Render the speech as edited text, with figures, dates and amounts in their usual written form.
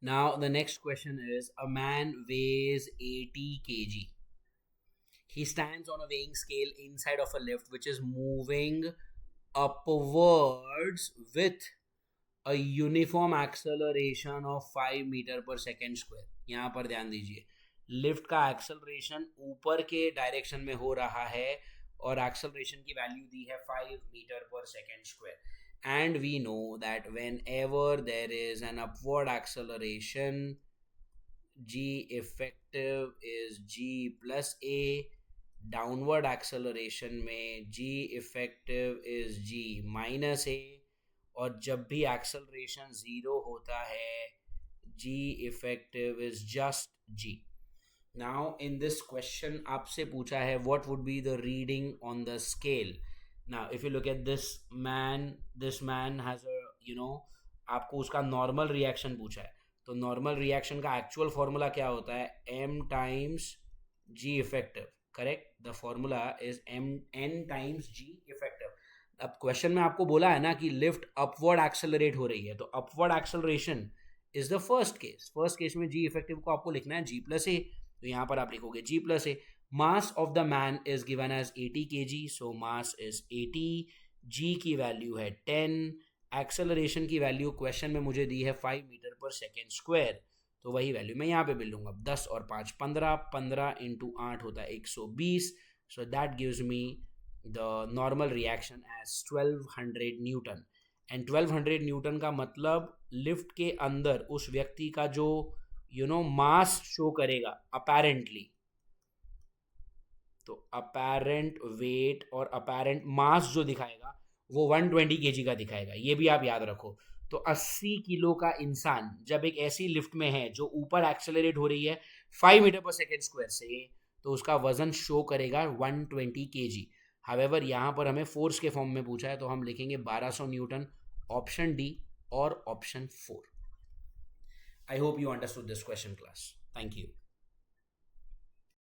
Now, the next question is a man weighs 80 kg. He stands on a weighing scale inside of a lift which is moving upwards with a uniform acceleration of 5 metre पर second square. यहाँ पर ध्यान दीजिए, lift का acceleration ऊपर के direction में हो रहा है और एक्सेलरेशन की वैल्यू दी है 5 मीटर पर second square. And we know that whenever there is an upward acceleration, g effective is g plus a. Downward acceleration में g effective is g minus a. और जब भी एक्सेलरेशन जीरो होता है g effective is just g. Now in this question आपसे पूछा है what would be the reading on the scale. Now if you look at this man has a आपको उसका नॉर्मल रिएक्शन पूछा है. तो नॉर्मल रिएक्शन का एक्चुअल फॉर्मूला क्या होता है? m times g effective. Correct. The formula is n times g effective. अब क्वेश्चन में आपको बोला है ना कि लिफ्ट अपवर्ड एक्सेलरेट हो रही है, तो upward acceleration is the first case में g इफेक्टिव को आपको लिखना है g प्लस ए. तो यहाँ पर आप लिखोगे g plus a. Mass of the man is given as 80 kg, so mass is 80. g की वैल्यू है 10. एक्सेलरेशन की वैल्यू क्वेश्चन में मुझे दी है 5 मीटर पर सेकेंड स्क्वायर. तो वही वैल्यू मैं यहाँ पे बिल लूँगा. 10 और 5 15. 15 इंटू 8 होता है 120. So that gives me the normal reaction as 1200 newton. And 1200 newton का मतलब लिफ्ट के अंदर उस व्यक्ति का जो मास शो करेगा अपेरेंटली. तो अपेरेंट वेट और अपेरेंट मास जो दिखाएगा वो 120 kg का दिखाएगा. ये भी आप याद रखो. तो 80 किलो का इंसान जब एक ऐसी लिफ्ट में है जो ऊपर एक्सेलरेट हो रही है 5 मीटर पर सेकेंड स्क्वायर से, तो उसका वजन शो करेगा 120 kg. हावेवर यहाँ पर हमें फोर्स के फॉर्म में पूछा है, तो हम लिखेंगे 1200 न्यूटन. ऑप्शन डी और option 4. I hope you understood this question class. Thank you.